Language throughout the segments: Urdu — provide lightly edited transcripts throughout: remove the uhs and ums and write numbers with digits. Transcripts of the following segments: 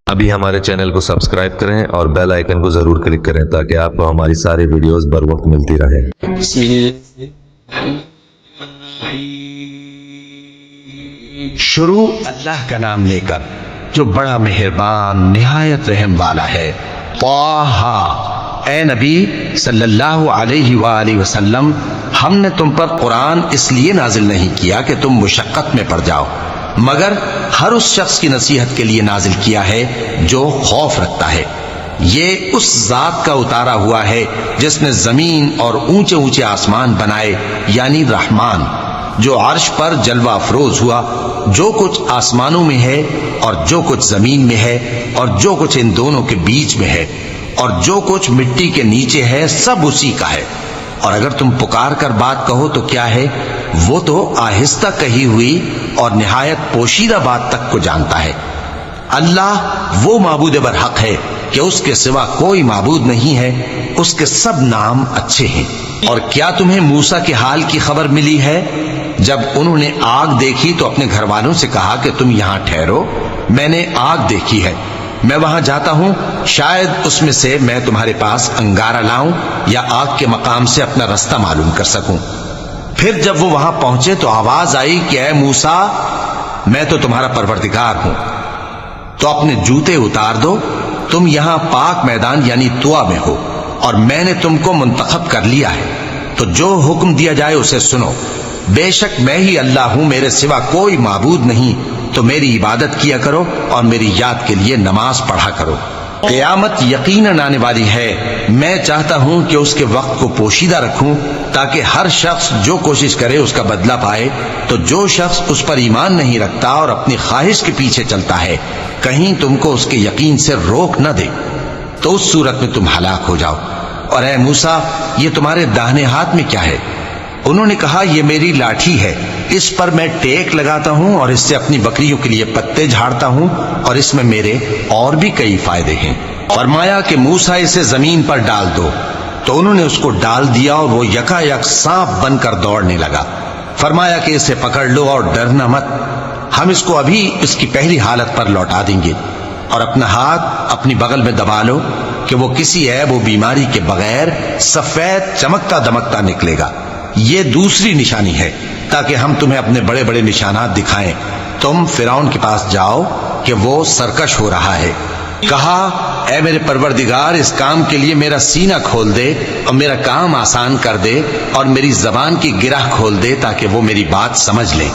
ابھی ہمارے چینل کو سبسکرائب کریں اور بیل آئیکن کو ضرور کلک کریں تاکہ آپ کو ہماری ساری ویڈیوز بر وقت ملتی رہیں۔ شروع اللہ کا نام لے کر جو بڑا مہربان نہایت رحم والا ہے۔ طٰہٰ، اے نبی صلی اللہ علیہ وآلہ وسلم، ہم نے تم پر قرآن اس لیے نازل نہیں کیا کہ تم مشقت میں پڑ جاؤ، مگر ہر اس شخص کی نصیحت کے لیے نازل کیا ہے جو خوف رکھتا ہے۔ یہ اس ذات کا اتارا ہوا ہے جس نے زمین اور اونچے اونچے آسمان بنائے، یعنی رحمان، جو عرش پر جلوہ افروز ہوا۔ جو کچھ آسمانوں میں ہے اور جو کچھ زمین میں ہے اور جو کچھ ان دونوں کے بیچ میں ہے اور جو کچھ مٹی کے نیچے ہے، سب اسی کا ہے۔ اور اگر تم پکار کر بات کہو تو کیا ہے، وہ تو آہستہ کہی ہوئی اور نہایت پوشیدہ بات تک کو جانتا ہے۔ اللہ وہ معبود برحق ہے کہ اس کے سوا کوئی معبود نہیں ہے، اس کے سب نام اچھے ہیں۔ اور کیا تمہیں موسیٰ کے حال کی خبر ملی ہے؟ جب انہوں نے آگ دیکھی تو اپنے گھر والوں سے کہا کہ تم یہاں ٹھہرو، میں نے آگ دیکھی ہے، میں وہاں جاتا ہوں، شاید اس میں سے میں تمہارے پاس انگارہ لاؤں یا آگ کے مقام سے اپنا رستہ معلوم کر سکوں۔ پھر جب وہ وہاں پہنچے تو آواز آئی کہ اے موسیٰ، میں تو تمہارا پروردگار ہوں، تو اپنے جوتے اتار دو، تم یہاں پاک میدان یعنی طویٰ میں ہو، اور میں نے تم کو منتخب کر لیا ہے، تو جو حکم دیا جائے اسے سنو۔ بے شک میں ہی اللہ ہوں، میرے سوا کوئی معبود نہیں، تو میری عبادت کیا کرو اور میری یاد کے لیے نماز پڑھا کرو۔ قیامت یقیناً آنے والی ہے، میں چاہتا ہوں کہ اس کے وقت کو پوشیدہ رکھوں تاکہ ہر شخص جو کوشش کرے اس کا بدلہ پائے۔ تو جو شخص اس پر ایمان نہیں رکھتا اور اپنی خواہش کے پیچھے چلتا ہے، کہیں تم کو اس کے یقین سے روک نہ دے، تو اس صورت میں تم ہلاک ہو جاؤ۔ اور اے موسیٰ، یہ تمہارے داہنے ہاتھ میں کیا ہے؟ انہوں نے کہا، یہ میری لاٹھی ہے، اس پر میں ٹیک لگاتا ہوں اور اس سے اپنی بکریوں کے لیے پتے جھاڑتا ہوں، اور اس میں میرے اور بھی کئی فائدے ہیں۔ فرمایا کہ موسیٰ اسے زمین پر ڈال دو، تو انہوں نے اس کو ڈال دیا اور وہ یکا یک سانپ بن کر دوڑنے لگا۔ فرمایا کہ اسے پکڑ لو اور ڈرنا مت، ہم اس کو ابھی اس کی پہلی حالت پر لوٹا دیں گے، اور اپنا ہاتھ اپنی بغل میں دبا لو کہ وہ کسی عیب و بیماری کے بغیر سفید چمکتا دمکتا نکلے گا۔ یہ دوسری نشانی ہے تاکہ ہم تمہیں اپنے بڑے بڑے نشانات دکھائیں۔ تم فرعون کے پاس جاؤ کہ وہ سرکش ہو رہا ہے۔ کہا، اے میرے پروردگار، اس کام کے لیے میرا سینہ کھول دے اور میرا کام آسان کر دے، اور میری زبان کی گرہ کھول دے تاکہ وہ میری بات سمجھ لیں،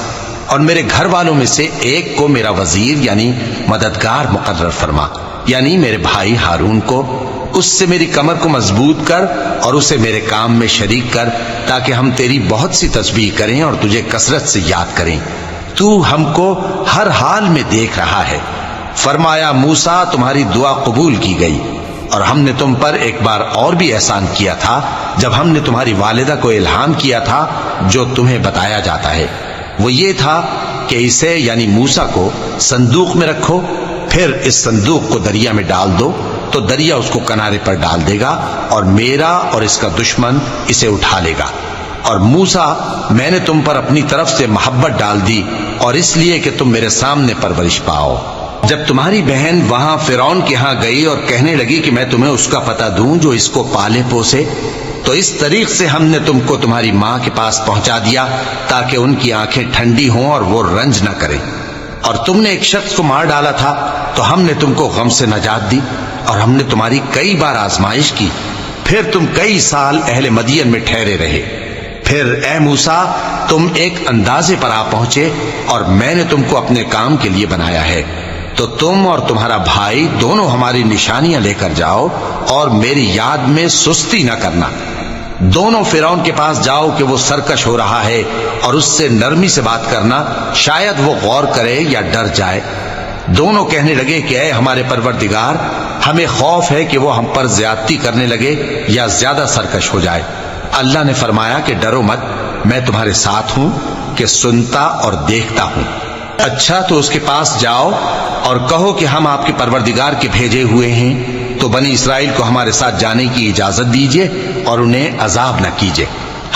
اور میرے گھر والوں میں سے ایک کو میرا وزیر یعنی مددگار مقرر فرما، یعنی میرے بھائی ہارون کو۔ اس سے میری کمر کو مضبوط کر اور اسے میرے کام میں شریک کر، تاکہ ہم تیری بہت سی تسبیح کریں اور تجھے کثرت سے یاد کریں، تو ہم کو ہر حال میں دیکھ رہا ہے۔ فرمایا، موسیٰ، تمہاری دعا قبول کی گئی، اور ہم نے تم پر ایک بار اور بھی احسان کیا تھا جب ہم نے تمہاری والدہ کو الہام کیا تھا جو تمہیں بتایا جاتا ہے۔ وہ یہ تھا کہ اسے یعنی موسیٰ کو صندوق میں رکھو، پھر اس صندوق کو دریا میں ڈال دو، تو دریا اس کو کنارے پر ڈال دے گا، اور میرا اور اس کا دشمن اسے اٹھا لے گا۔ اور موسیٰ، میں نے تم پر اپنی طرف سے محبت ڈال دی، اور اس لیے کہ تم میرے سامنے پرورش پاؤ۔ جب تمہاری بہن وہاں فرعون کے ہاں گئی اور کہنے لگی کہ میں تمہیں اس کا پتہ دوں جو اس کو پالے پوسے، تو اس طریق سے ہم نے تم کو تمہاری ماں کے پاس پہنچا دیا تاکہ ان کی آنکھیں ٹھنڈی ہوں اور وہ رنج نہ کریں۔ اور تم نے ایک شخص کو مار ڈالا تھا تو ہم نے تم کو غم سے نجات دی، اور ہم نے تمہاری کئی بار آزمائش کی، پھر تم کئی سال اہل مدین میں ٹھہرے رہے۔ پھر اے موسیٰ، تم ایک اندازے پر آ پہنچے، اور میں نے تم کو اپنے کام کے لیے بنایا ہے، تو تم اور تمہارا بھائی دونوں ہماری نشانیاں لے کر جاؤ، اور میری یاد میں سستی نہ کرنا۔ دونوں فرعون کے پاس جاؤ کہ وہ سرکش ہو رہا ہے، اور اس سے نرمی سے بات کرنا، شاید وہ غور کرے یا ڈر جائے۔ دونوں کہنے لگے کہ اے ہمارے پروردگار، ہمیں خوف ہے کہ وہ ہم پر زیادتی کرنے لگے یا زیادہ سرکش ہو جائے۔ اللہ نے فرمایا کہ ڈرو مت، میں تمہارے ساتھ ہوں کہ سنتا اور دیکھتا ہوں۔ اچھا، تو اس کے پاس جاؤ اور کہو کہ ہم آپ کے پروردگار کے بھیجے ہوئے ہیں، تو بنی اسرائیل کو ہمارے ساتھ جانے کی اجازت دیجیے اور انہیں عذاب نہ کیجیے۔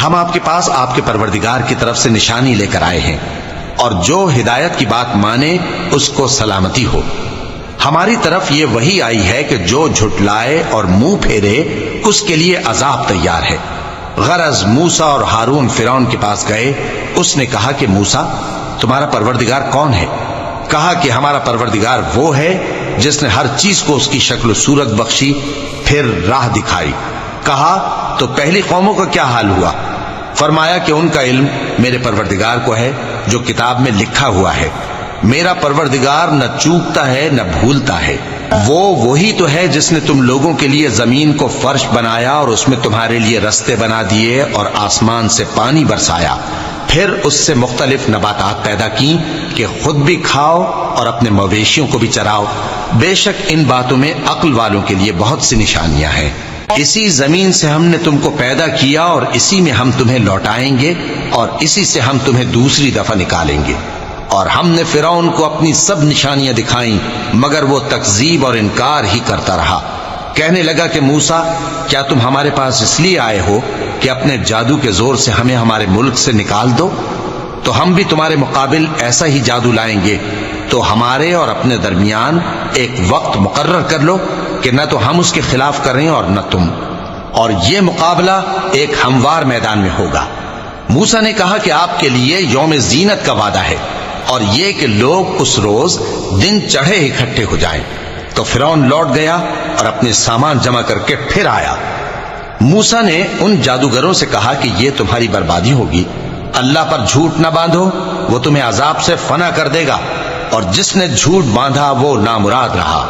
ہم آپ کے پاس آپ کے پروردگار کی طرف سے نشانی لے کر آئے ہیں، اور جو ہدایت کی بات مانے اس کو سلامتی ہو۔ ہماری طرف یہ وحی آئی ہے کہ جو جھٹلائے اور منہ پھیرے اس کے لیے عذاب تیار ہے۔ غرض موسیٰ اور ہارون فرعون کے پاس گئے۔ اس نے کہا کہ موسیٰ تمہارا پروردگار کون ہے؟ کہا کہ ہمارا پروردگار وہ ہے جس نے ہر چیز کو اس کی شکل و صورت بخشی، پھر راہ دکھائی۔ کہا تو پہلی قوموں کا کیا حال ہوا؟ فرمایا کہ ان کا علم میرے پروردگار کو ہے جو کتاب میں لکھا ہوا ہے۔ میرا پروردگار نہ چوکتا ہے نہ بھولتا ہے۔ وہ وہی تو ہے جس نے تم لوگوں کے لیے زمین کو فرش بنایا اور اس میں تمہارے لیے رستے بنا دیے اور آسمان سے پانی برسایا، پھر اس سے مختلف نباتات پیدا کی کہ خود بھی کھاؤ اور اپنے مویشیوں کو بھی چراؤ۔ بے شک ان باتوں میں عقل والوں کے لیے بہت سی نشانیاں ہیں۔ اسی زمین سے ہم نے تم کو پیدا کیا اور اسی میں ہم تمہیں لوٹائیں گے اور اسی سے ہم تمہیں دوسری دفعہ نکالیں گے۔ اور ہم نے فرعون کو اپنی سب نشانیاں دکھائیں مگر وہ تکذیب اور انکار ہی کرتا رہا۔ کہنے لگا کہ موسیٰ کیا تم ہمارے پاس اس لیے آئے ہو کہ اپنے جادو کے زور سے ہمیں ہمارے ملک سے نکال دو؟ تو ہم بھی تمہارے مقابل ایسا ہی جادو لائیں گے، تو ہمارے اور اپنے درمیان ایک وقت مقرر کر لو کہ نہ تو ہم اس کے خلاف کریں اور نہ تم، اور یہ مقابلہ ایک ہموار میدان میں ہوگا۔ موسیٰ نے کہا کہ آپ کے لیے یوم زینت کا وعدہ ہے اور یہ کہ لوگ اس روز دن چڑھے اکٹھے ہو جائیں۔ تو فرعون لوٹ گیا اور اپنے سامان جمع کر کے پھر آیا۔ موسیٰ نے ان جادوگروں سے کہا کہ یہ تمہاری بربادی ہوگی، اللہ پر جھوٹ نہ باندھو، وہ تمہیں عذاب سے فنا کر دے گا، اور جس نے جھوٹ باندھا وہ نامراد رہا۔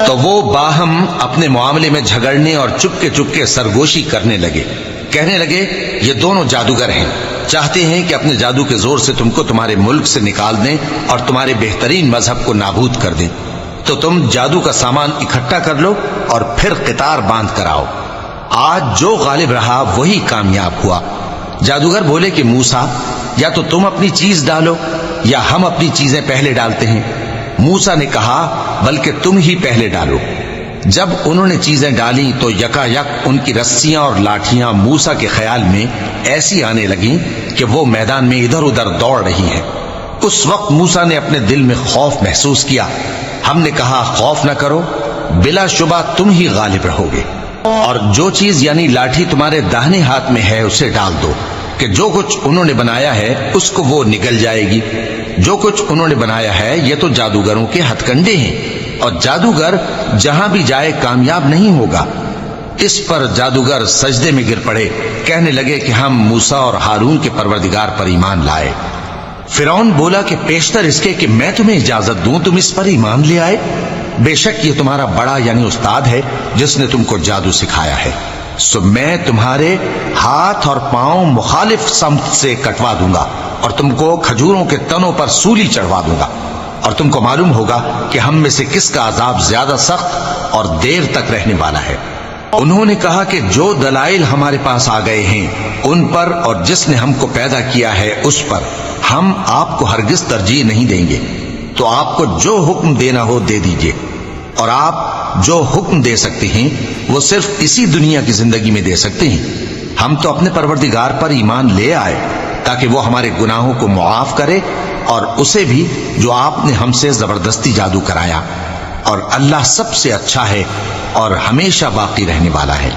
تو وہ باہم اپنے معاملے میں جھگڑنے اور چپکے سرگوشی کرنے لگے۔ کہنے لگے یہ دونوں جادوگر ہیں، چاہتے ہیں کہ اپنے جادو کے زور سے تم کو تمہارے ملک سے نکال دیں اور تمہارے بہترین مذہب کو نابود کر دیں۔ تو تم جادو کا سامان اکٹھا کر لو اور پھر قطار باندھ کر آؤ۔ آج جو غالب رہا وہی کامیاب ہوا۔ جادوگر بولے کہ موسیٰ یا تو تم اپنی چیز ڈالو یا ہم اپنی چیزیں پہلے ڈالتے ہیں۔ موسیٰ نے کہا بلکہ تم ہی پہلے ڈالو۔ جب انہوں نے چیزیں ڈالیں تو یکا یک ان کی رسیاں اور لاٹھیاں موسیٰ کے خیال میں ایسی آنے لگیں کہ وہ میدان میں ادھر ادھر دوڑ رہی ہیں۔ اس وقت موسیٰ نے اپنے دل میں خوف محسوس کیا۔ ہم نے کہا خوف نہ کرو، بلا شبہ تم ہی غالب رہو گے، اور جو چیز یعنی لاٹھی تمہارے داہنے ہاتھ میں ہے اسے ڈال دو کہ جو کچھ انہوں نے بنایا ہے اس کو وہ نگل جائے گی۔ جو کچھ انہوں نے بنایا ہے یہ تو جادوگروں کے ہتھ کنڈے ہیں، اور جادوگر جہاں بھی جائے کامیاب نہیں ہوگا۔ اس پر جادوگر سجدے میں گر پڑے، کہنے لگے کہ ہم موسیٰ اور ہارون کے پروردگار پر ایمان لائے۔ فرعون بولا کہ پیشتر اس کے کہ میں تمہیں اجازت دوں تم اس پر ایمان لے آئے؟ بے شک یہ تمہارا بڑا یعنی استاد ہے جس نے تم کو جادو سکھایا ہے، سو میں تمہارے ہاتھ اور پاؤں مخالف سمت سے کٹوا دوں گا اور تم کو کھجوروں کے تنوں پر سولی چڑھوا دوں گا، اور تم کو معلوم ہوگا کہ ہم میں سے کس کا عذاب زیادہ سخت اور دیر تک رہنے والا ہے۔ انہوں نے کہا کہ جو دلائل ہمارے پاس آ گئے ہیں ان پر اور جس نے ہم کو پیدا کیا ہے اس پر ہم آپ کو ہرگز ترجیح نہیں دیں گے، تو آپ کو جو حکم دینا ہو دے دیجئے، اور آپ جو حکم دے سکتے ہیں وہ صرف اسی دنیا کی زندگی میں دے سکتے ہیں۔ ہم تو اپنے پروردگار پر ایمان لے آئے تاکہ وہ ہمارے گناہوں کو معاف کرے اور اسے بھی جو آپ نے ہم سے زبردستی جادو کرایا، اور اللہ سب سے اچھا ہے اور ہمیشہ باقی رہنے والا ہے۔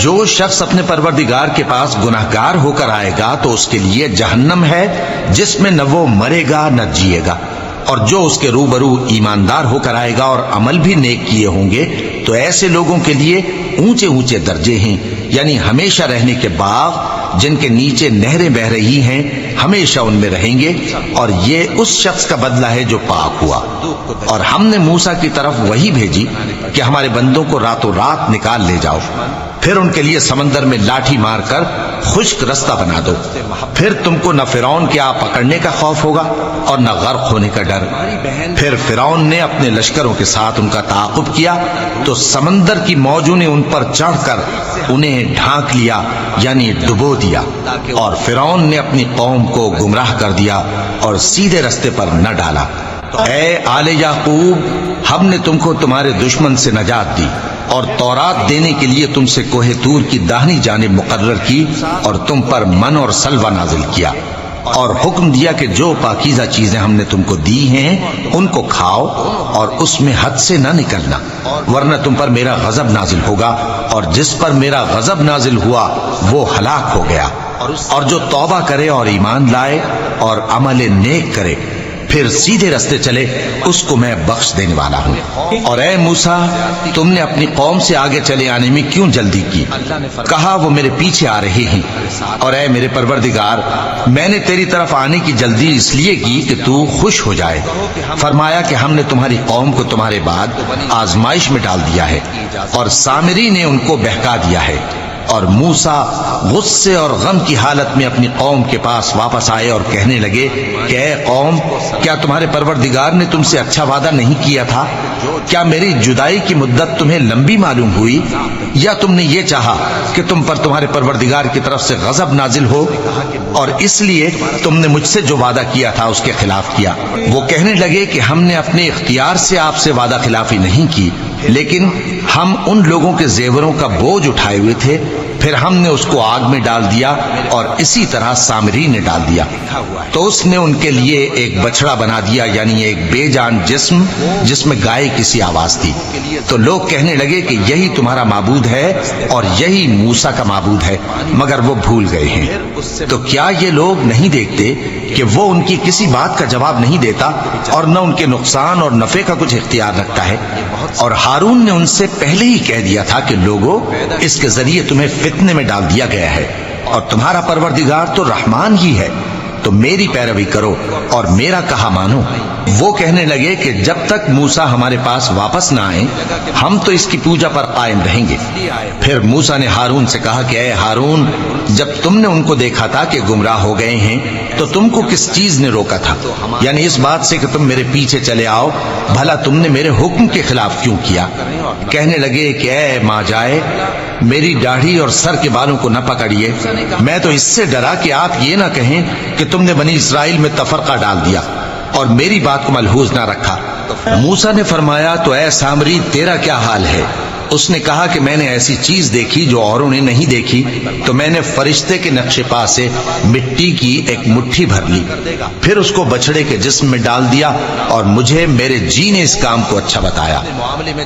جو شخص اپنے پروردگار کے پاس گناہگار ہو کر آئے گا تو اس کے لیے جہنم ہے جس میں نہ وہ مرے گا نہ جیے گا، اور جو اس کے روبرو ایماندار ہو کر آئے گا اور عمل بھی نیک کیے ہوں گے تو ایسے لوگوں کے لیے اونچے اونچے درجے ہیں، یعنی ہمیشہ رہنے کے باغ جن کے نیچے نہریں بہ رہی ہیں، ہمیشہ ان میں رہیں گے، اور یہ اس شخص کا بدلہ ہے جو پاک ہوا۔ اور ہم نے موسیٰ کی طرف وہی بھیجی کہ ہمارے بندوں کو راتوں رات نکال لے جاؤ، پھر ان کے لیے سمندر میں لاٹھی مار کر خشک رستہ بنا دو، پھر تم کو نہ فرعون کے آ پکڑنے کا خوف ہوگا اور نہ غرق ہونے کا ڈر۔ پھر فرعون نے اپنے لشکروں کے ساتھ ان کا تعاقب کیا تو سمندر کی موجوں نے ان پر چڑھ کر انہیں ڈھانک لیا یعنی ڈبو دیا، اور فرعون نے اپنی قوم کو گمراہ کر دیا اور سیدھے رستے پر نہ ڈالا۔ اے آل یعقوب، ہم نے تم کو تمہارے دشمن سے نجات دی اور تورات دینے کے لیے تم سے کوہ طور کی داہنی جانب مقرر کی اور تم پر من اور سلوہ نازل کیا۔ اور حکم دیا کہ جو پاکیزہ چیزیں ہم نے تم کو دی ہیں ان کو کھاؤ اور اس میں حد سے نہ نکلنا، ورنہ تم پر میرا غضب نازل ہوگا، اور جس پر میرا غضب نازل ہوا وہ ہلاک ہو گیا۔ اور جو توبہ کرے اور ایمان لائے اور عمل نیک کرے پھر سیدھے رستے چلے اس کو میں بخش دینے والا ہوں۔ اور اے موسیٰ، تم نے اپنی قوم سے آگے چلے آنے میں کیوں جلدی کی؟ کہا وہ میرے پیچھے آ رہے ہیں۔ اور اے میرے پروردگار، میں نے تیری طرف آنے کی جلدی اس لیے کی کہ تو خوش ہو جائے۔ فرمایا کہ ہم نے تمہاری قوم کو تمہارے بعد آزمائش میں ڈال دیا ہے، اور سامری نے ان کو بہکا دیا ہے۔ اور موسیٰ غصے اور غم کی حالت میں اپنی قوم کے پاس واپس آئے اور کہنے لگے کہ اے قوم، کیا تمہارے پروردگار نے تم سے اچھا وعدہ نہیں کیا تھا؟ کیا میری جدائی کی مدت تمہیں لمبی معلوم ہوئی، یا تم نے یہ چاہا کہ تم پر تمہارے پروردگار کی طرف سے غضب نازل ہو، اور اس لیے تم نے مجھ سے جو وعدہ کیا تھا اس کے خلاف کیا؟ وہ کہنے لگے کہ ہم نے اپنے اختیار سے آپ سے وعدہ خلافی نہیں کی، لیکن ہم ان لوگوں کے زیوروں کا بوجھ اٹھائے ہوئے تھے، پھر ہم نے اس کو آگ میں ڈال دیا، اور اسی طرح سامری نے ڈال دیا۔ تو اس نے ان کے لیے ایک بچڑا بنا دیا، یعنی ایک بے جان جسم جس میں گائے کی سی آواز تھی۔ تو لوگ کہنے لگے کہ یہی تمہارا معبود ہے اور یہی موسیٰ کا معبود ہے، مگر وہ بھول گئے ہیں۔ تو کیا یہ لوگ نہیں دیکھتے کہ وہ ان کی کسی بات کا جواب نہیں دیتا اور نہ ان کے نقصان اور نفع کا کچھ اختیار رکھتا ہے؟ اور ہارون نے ان سے پہلے ہی کہہ دیا تھا کہ لوگوں، اس کے ذریعے تمہیں فتنے میں ڈال دیا گیا ہے، اور تمہارا پروردگار تو رحمان ہی ہے، تو میری پیروی کرو اور میرا کہا مانو۔ وہ کہنے لگے کہ جب تک موسیٰ ہمارے پاس واپس نہ آئیں ہم تو اس کی پوجا پر قائم رہیں گے۔ پھر موسیٰ نے ہارون سے کہا کہ اے ہارون، جب تم نے ان کو دیکھا تھا کہ گمراہ ہو گئے ہیں تو تم کو کس چیز نے روکا تھا؟ یعنی اس بات سے کہ تم میرے پیچھے چلے آؤ، بھلا تم نے میرے حکم کے خلاف کیوں کیا؟ کہنے لگے کہ اے ماں جائے، میری داڑھی اور سر کے بالوں کو نہ پکڑیے، میں تو اس سے ڈرا کہ آپ یہ نہ کہیں کہ تم نے بنی اسرائیل میں تفرقہ ڈال دیا اور میری بات کو ملحوظ نہ رکھا۔ موسیٰ نے فرمایا تو اے سامری، تیرا کیا حال ہے؟ اس نے کہا کہ میں نے ایسی چیز دیکھی جو اوروں نے نہیں دیکھی، تو میں نے فرشتے کے نقش پا سے مٹی کی ایک مٹھی بھر لی، پھر اس کو بچڑے کے جسم میں ڈال دیا، اور مجھے میرے جی نے اس کام کو اچھا بتایا۔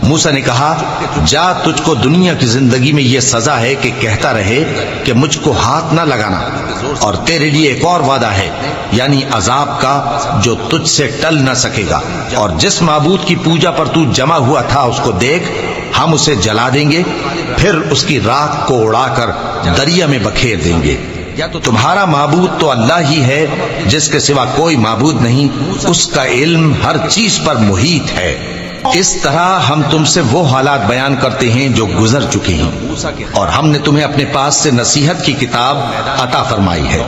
موسیٰ نے کہا جا، تجھ کو دنیا کی زندگی میں یہ سزا ہے کہ کہتا رہے کہ مجھ کو ہاتھ نہ لگانا، اور تیرے لیے ایک اور وعدہ ہے، یعنی عذاب کا جو تجھ سے ٹل نہ سکے گا، اور جس معبود کی پوجا پر تو جمع ہوا تھا اس کو دیکھ، ہم اسے جلا دیں گے، پھر اس کی راکھ کو اڑا کر دریا میں بکھیر دیں گے۔ تمہارا معبود تو اللہ ہی ہے، جس کے سوا کوئی معبود نہیں، اس کا علم ہر چیز پر محیط ہے۔ اس طرح ہم تم سے وہ حالات بیان کرتے ہیں جو گزر چکے ہیں، اور ہم نے تمہیں اپنے پاس سے نصیحت کی کتاب عطا فرمائی ہے۔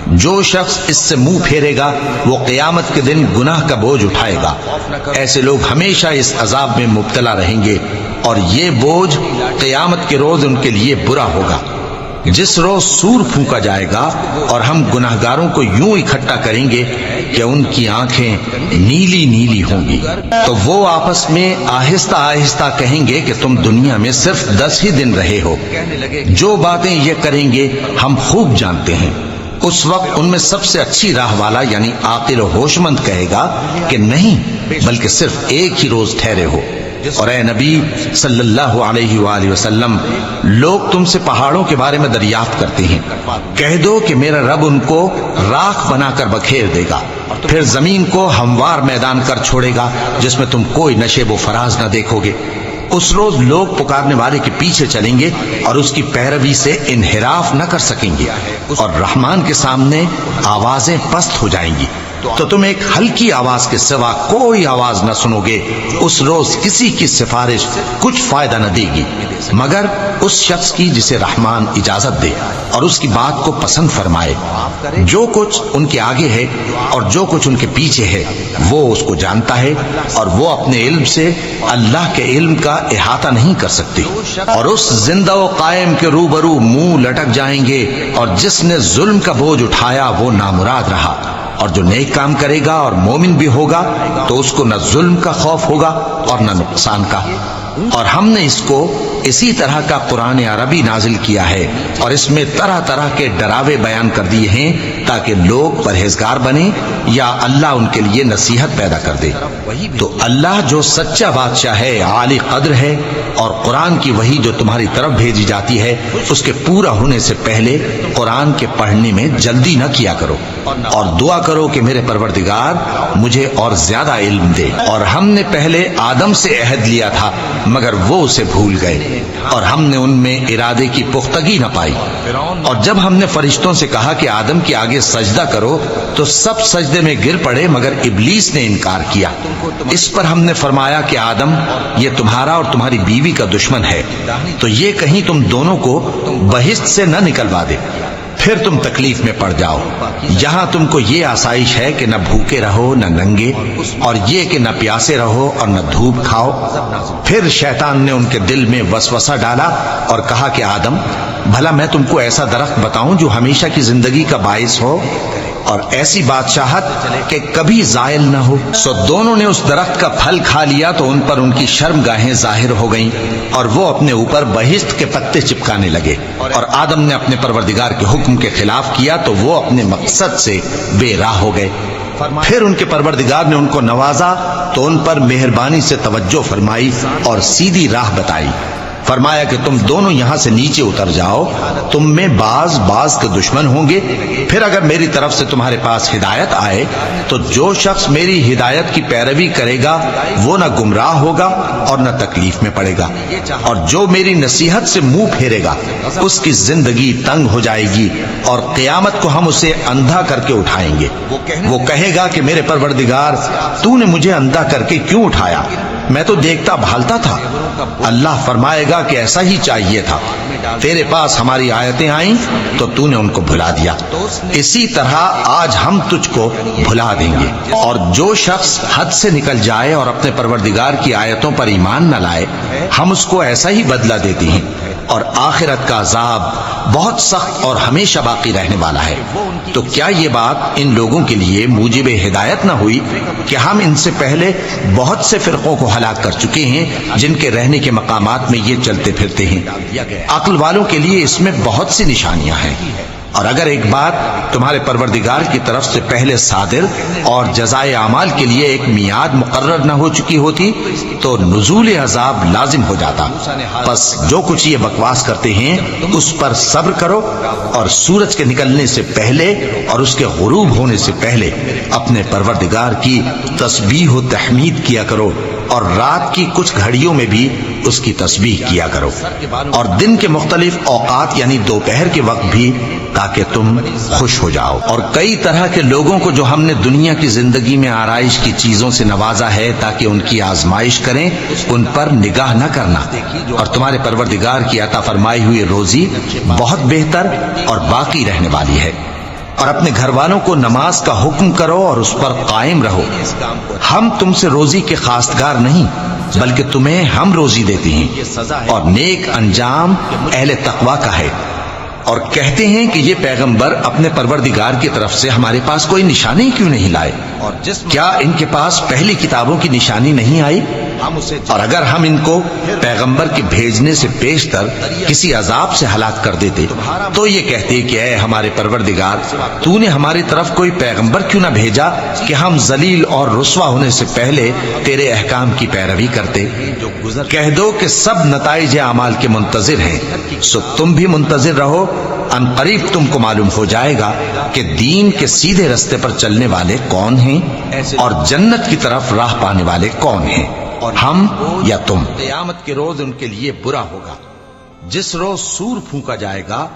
جو شخص اس سے منہ پھیرے گا وہ قیامت کے دن گناہ کا بوجھ اٹھائے گا۔ ایسے لوگ ہمیشہ اس عذاب میں مبتلا رہیں گے، اور یہ بوجھ قیامت کے روز ان کے لیے برا ہوگا۔ جس روز سور پھونکا جائے گا اور ہم گناہگاروں کو یوں اکٹھا کریں گے کہ ان کی آنکھیں نیلی نیلی ہوں گی، تو وہ آپس میں آہستہ آہستہ کہیں گے کہ تم دنیا میں صرف 10 ہی دن رہے ہو، جو باتیں یہ کریں گے ہم خوب جانتے ہیں۔ اس وقت ان میں سب سے اچھی راہ والا یعنی عاقل و ہوش مند کہے گا کہ نہیں، بلکہ صرف ایک ہی روز ٹھہرے ہو۔ اور اے نبی صلی اللہ علیہ وآلہ وسلم، لوگ تم سے پہاڑوں کے بارے میں دریافت کرتے ہیں، کہہ دو کہ میرا رب ان کو راکھ بنا کر بکھیر دے گا، پھر زمین کو ہموار میدان کر چھوڑے گا جس میں تم کوئی نشیب و فراز نہ دیکھو گے۔ اس روز لوگ پکارنے والے کے پیچھے چلیں گے اور اس کی پیروی سے انحراف نہ کر سکیں گے، اور رحمان کے سامنے آوازیں پست ہو جائیں گی، تو تم ایک ہلکی آواز کے سوا کوئی آواز نہ سنو گے۔ اس روز کسی کی سفارش کچھ فائدہ نہ دے گی مگر اس شخص کی جسے رحمان اجازت دے اور اس کی بات کو پسند فرمائے۔ جو کچھ ان کے آگے ہے اور جو کچھ ان کے پیچھے ہے وہ اس کو جانتا ہے، اور وہ اپنے علم سے اللہ کے علم کا احاطہ نہیں کر سکتے۔ اور اس زندہ و قائم کے روبرو منہ لٹک جائیں گے، اور جس نے ظلم کا بوجھ اٹھایا وہ نامراد رہا، اور جو نیک کام کرے گا اور مومن بھی ہوگا تو اس کو نہ ظلم کا خوف ہوگا اور نہ نقصان کا۔ اور ہم نے اس کو اسی طرح کا قرآن عربی نازل کیا ہے اور اس میں طرح طرح کے ڈراوے بیان کر دیے ہیں تاکہ لوگ پرہیزگار بنیں یا اللہ ان کے لیے نصیحت پیدا کر دے۔ تو اللہ جو سچا بادشاہ ہے، عالی قدر ہے، اور قرآن کی وحی جو تمہاری طرف بھیجی جاتی ہے اس کے پورا ہونے سے پہلے قرآن کے پڑھنے میں جلدی نہ کیا کرو، اور دعا کرو کہ میرے پروردگار مجھے اور زیادہ علم دے۔ اور ہم نے پہلے آدم سے عہد لیا تھا مگر وہ اسے بھول گئے اور ہم نے ان میں ارادے کی پختگی نہ پائی۔ اور جب ہم نے فرشتوں سے کہا کہ آدم کے آگے سجدہ کرو تو سب سجدے میں گر پڑے مگر ابلیس نے انکار کیا۔ اس پر ہم نے فرمایا کہ آدم، یہ تمہارا اور تمہاری بیوی کا دشمن ہے، تو یہ کہیں تم دونوں کو بہشت سے نہ نکلوا دے، پھر تم تکلیف میں پڑ جاؤ۔ یہاں تم کو یہ آسائش ہے کہ نہ بھوکے رہو نہ ننگے، اور یہ کہ نہ پیاسے رہو اور نہ دھوپ کھاؤ۔ پھر شیطان نے ان کے دل میں وسوسہ ڈالا اور کہا کہ آدم، بھلا میں تم کو ایسا درخت بتاؤں جو ہمیشہ کی زندگی کا باعث ہو اور ایسی بادشاہت کہ کبھی زائل نہ ہو؟ سو دونوں نے اس درخت کا پھل کھا لیا تو ان پر ان کی شرم گاہیں ظاہر ہو گئیں اور وہ اپنے اوپر بہشت کے پتے چپکانے لگے، اور آدم نے اپنے پروردگار کے حکم کے خلاف کیا تو وہ اپنے مقصد سے بے راہ ہو گئے۔ پھر ان کے پروردگار نے ان کو نوازا تو ان پر مہربانی سے توجہ فرمائی اور سیدھی راہ بتائی۔ فرمایا کہ تم دونوں یہاں سے نیچے اتر جاؤ، تم میں بعض کے دشمن ہوں گے، پھر اگر میری طرف سے تمہارے پاس ہدایت آئے تو جو شخص میری ہدایت کی پیروی کرے گا وہ نہ گمراہ ہوگا اور نہ تکلیف میں پڑے گا، اور جو میری نصیحت سے منہ پھیرے گا اس کی زندگی تنگ ہو جائے گی اور قیامت کو ہم اسے اندھا کر کے اٹھائیں گے۔ وہ کہے گا کہ میرے پروردگار، تو نے مجھے اندھا کر کے کیوں اٹھایا؟ میں تو دیکھتا بھالتا تھا۔ اللہ فرمائے گا کہ ایسا ہی چاہیے تھا، تیرے پاس ہماری آیتیں آئیں تو تو نے ان کو بھلا دیا، اسی طرح آج ہم تجھ کو بھلا دیں گے۔ اور جو شخص حد سے نکل جائے اور اپنے پروردگار کی آیتوں پر ایمان نہ لائے، ہم اس کو ایسا ہی بدلہ دیتے ہیں، اور آخرت کا عذاب بہت سخت اور ہمیشہ باقی رہنے والا ہے۔ تو کیا یہ بات ان لوگوں کے لیے موجب ہدایت نہ ہوئی کہ ہم ان سے پہلے بہت سے فرقوں کو ہلاک کر چکے ہیں جن کے رہنے کے مقامات میں یہ چلتے پھرتے ہیں؟ عقل والوں کے لیے اس میں بہت سی نشانیاں ہیں۔ اور اگر ایک بات تمہارے پروردگار کی طرف سے پہلے صادر اور جزائے اعمال کے لیے ایک میعاد مقرر نہ ہو چکی ہوتی تو نزول عذاب لازم ہو جاتا۔ پس جو کچھ یہ بکواس کرتے ہیں اس پر صبر کرو، اور سورج کے نکلنے سے پہلے اور اس کے غروب ہونے سے پہلے اپنے پروردگار کی تسبیح و تحمید کیا کرو، اور رات کی کچھ گھڑیوں میں بھی اس کی تسبیح کیا کرو، اور دن کے مختلف اوقات یعنی دوپہر کے وقت بھی، تاکہ تم خوش ہو جاؤ۔ اور کئی طرح کے لوگوں کو جو ہم نے دنیا کی زندگی میں آرائش کی چیزوں سے نوازا ہے تاکہ ان کی آزمائش کریں، ان پر نگاہ نہ کرنا، اور تمہارے پروردگار کی عطا فرمائی ہوئی روزی بہت بہتر اور باقی رہنے والی ہے۔ اور اپنے گھر والوں کو نماز کا حکم کرو اور اس پر قائم رہو۔ ہم تم سے روزی کے خواستگار نہیں بلکہ تمہیں ہم روزی دیتے ہیں، اور نیک انجام اہل تقوی کا ہے۔ اور کہتے ہیں کہ یہ پیغمبر اپنے پروردگار کی طرف سے ہمارے پاس کوئی نشانی کیوں نہیں لائے؟ کیا ان کے پاس پہلی کتابوں کی نشانی نہیں آئی؟ اور اگر ہم ان کو پیغمبر کے بھیجنے سے پیشتر کسی عذاب سے ہلاک کر دیتے تو یہ کہتے کہ اے ہمارے پروردگار، تو نے ہماری طرف کوئی پیغمبر کیوں نہ بھیجا کہ ہم ذلیل اور رسوا ہونے سے پہلے تیرے احکام کی پیروی کرتے۔ کہہ دو کہ سب نتائج اعمال کے منتظر ہیں، سو تم بھی منتظر رہو، ان قریب تم کو معلوم ہو جائے گا کہ دین کے سیدھے رستے پر چلنے والے کون ہیں اور جنت کی طرف راہ پانے والے کون ہیں، ہم یا تم۔ قیامت کے روز ان کے لیے برا ہوگا، جس روز سور پھونکا جائے گا